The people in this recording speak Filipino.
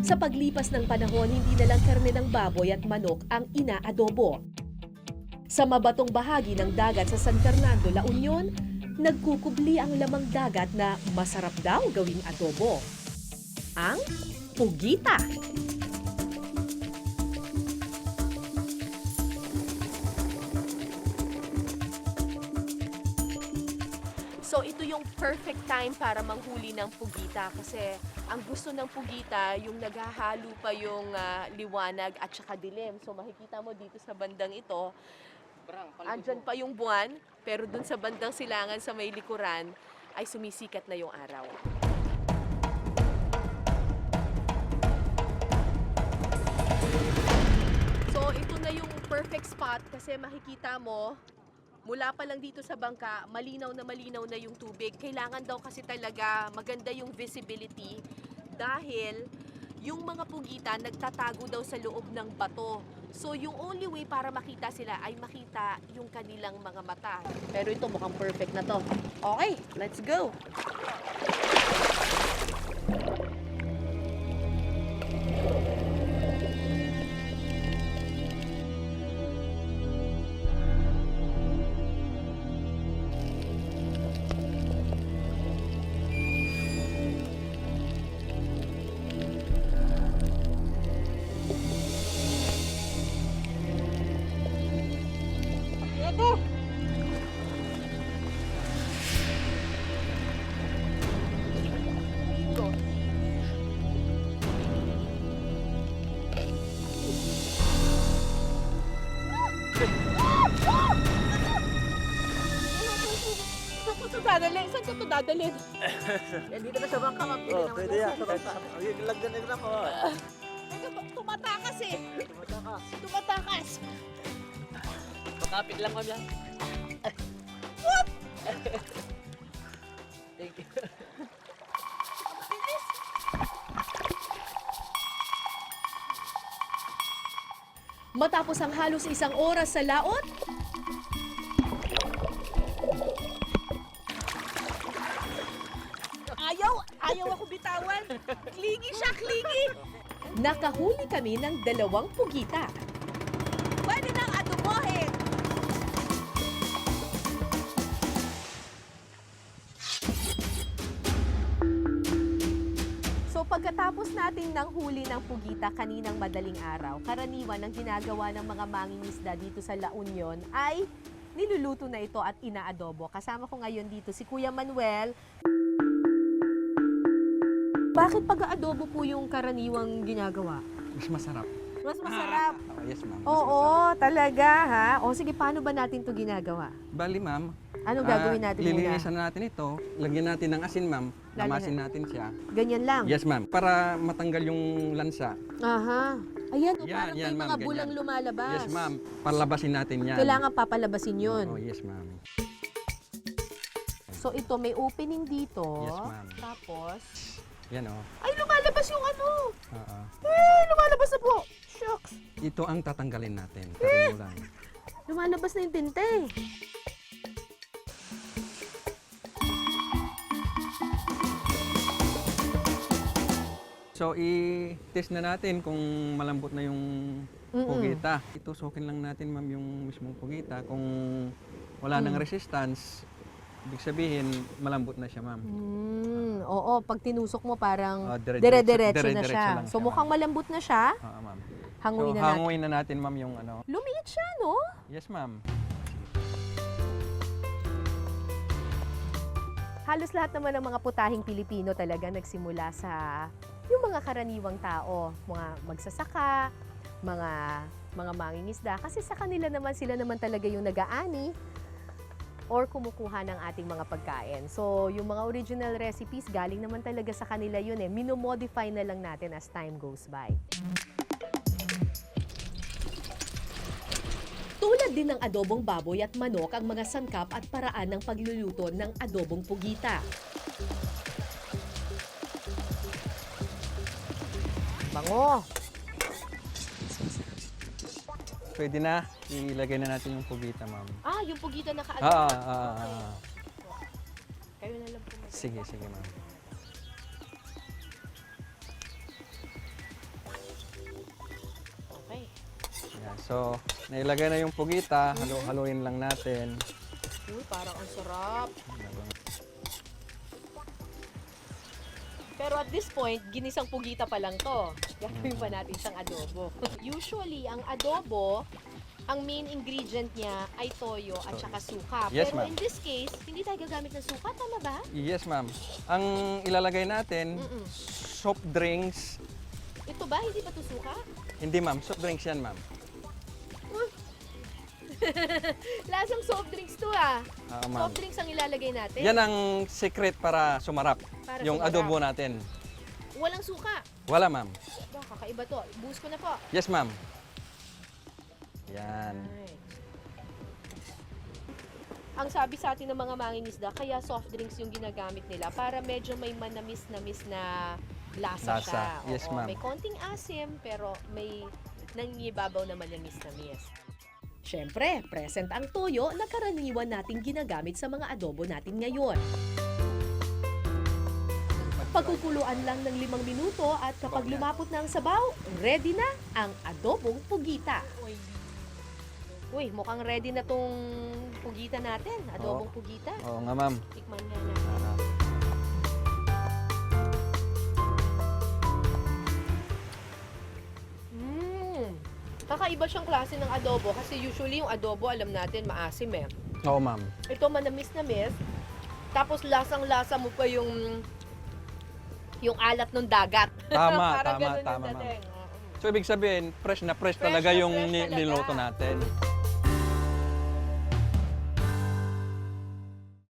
Sa paglipas ng panahon, hindi na lang karne ng baboy at manok ang inaadobo. Sa mabatong bahagi ng dagat sa San Fernando, La Union, nagkukubli ang lamang dagat na masarap daw gawing adobo. Ang pugita. So ito yung perfect time para manghuli ng pugita kasi ang gusto ng pugita yung naghahalo pa yung liwanag at saka dilim. So makikita mo dito sa bandang ito, andyan pa yung buwan, pero dun sa bandang silangan sa may likuran ay sumisikat na yung araw. So ito na yung perfect spot kasi makikita mo, mula pa lang dito sa bangka, malinaw na yung tubig. Kailangan daw kasi talaga maganda yung visibility dahil yung mga pugita nagtatago daw sa loob ng bato. So yung only way para makita sila ay makita yung kanilang mga mata. Pero ito mukhang perfect na to. Okay, let's go! Saan ko ito dadalhin? Dito na sa bangka, mapili naman. Pwede yan. Lagyan na lang ako. Tumatakas eh! Tumatakas. Tumatakas! Makapit lang kami lang. What? Thank you. Matapos ang halos isang oras sa laot, Ayaw ako bitawan. Klingi siya, klingi. nakahuli kami ng 2 pugita. Pwede nang adobohin. So pagkatapos natin ng huli ng pugita kaninang madaling araw, karaniwan ang ginagawa ng mga mangingisda dito sa La Union ay niluluto na ito at inaadobo. Kasama ko ngayon dito si Kuya Manuel. Bakit pag-aadobo po yung karaniwang ginagawa? Mas masarap. Mas masarap. Yes, ma'am. Mas Oo, masarap. talaga ha. O sige, paano ba natin to ginagawa? Bali, ma'am. Anong gagawin natin muna? Lilinisan natin ito. Lagyan natin ng asin, ma'am. Lamasin natin siya. Ganyan lang? Yes, ma'am. Para matanggal yung lansa. Aha. Ayan, o, Yan, parang yan, may ma'am, mga bulang ganyan. lumalabas. Yes, ma'am. Palabasin natin yan. Kailangan papalabasin yun. Oo, yes, ma'am. So ito, may opening dito. Yes, ma'am. Tapos, Yan, oh. ay, lumalabas yung ano. Oo. Lumalabas na po. Shucks. Ito ang tatanggalin natin. Tarin mo lang. Lumalabas na yung tinte. So, i-test na natin kung malambot na yung pugita. Itusukin lang natin, ma'am, yung mismong pugita. Kung wala nang resistance, ibig sabihin, malambot na siya, ma'am. Oo, pag tinusok mo parang dire-diretso dire-diretso na siya. lang So siya, mukhang malambot na siya. Oo, ma'am. Hanguin So, na natin. hanguin na natin, ma'am, yung ano. Lumiit siya, no? Yes, ma'am. Halos lahat naman ng mga putahing Pilipino talaga nagsimula sa yung mga karaniwang tao, mga magsasaka, mga mangingisda. Kasi sa kanila naman, sila naman talaga yung nag-aani or kumukuha ng ating mga pagkain. So, yung mga original recipes, galing naman talaga sa kanila yun eh. Minomodify na lang natin as time goes by. Tulad din ng adobong baboy at manok ang mga sangkap at paraan ng pagluluto ng adobong pugita. Bango! Pwede na. Ilagay na natin yung pugita, ma'am. Ah, yung pugita naka-adobo. Ah. Kayo na lang po. Sige, sige, ma'am. So, nailagay na yung pugita, halo-haloin lang natin. Uy, parang ang sarap. Pero at this point, ginisang pugita pa lang to. Gagawin pa natin siyang adobo. Usually, ang adobo, ang main ingredient niya ay toyo at saka suka. Yes, Pero ma'am. in this case, hindi tayo gagamit ng suka, tama ba? Yes, ma'am. Ang ilalagay natin, soft drinks. Ito ba? Hindi ba ito suka? Hindi, ma'am. Soft drinks yan, ma'am. Lasang soft drinks to ah. Ma'am. Soft drinks ang ilalagay natin. Yan ang secret para sumarap. Para Yung sumarap. adobo natin. Walang suka. Wala, ma'am. Ba, kakaiba to. Boost ko na po. Yes, ma'am. Yan. Ay. Ang sabi sa atin ng mga mangingisda, kaya soft drinks yung ginagamit nila para medyo may manamis-namis na lasa, Lasa. siya. Yes, Oo, ma'am. may konting asim pero may nangibabaw na manamis-namis. Siyempre, present ang toyo na karaniwan nating ginagamit sa mga adobo natin ngayon. Pagkukuluan lang ng 5 minuto at kapag lumapot na ang sabaw, ready na ang adobong pugita. Uy, mukhang ready na tong pugita natin, adobong pugita. Oo nga, ma'am. Tikman nga natin. Kakaiba siyang klase ng adobo kasi usually yung adobo alam natin maasim eh. Oo, ma'am. Ito manamis-namis, tapos lasang-lasa mo pa yung alat ng dagat. Tama, Parang tama, ganun yung tama, ma'am. dating. So, ibig sabihin, fresh na fresh Fresh talaga na yung fresh talaga. niluto natin.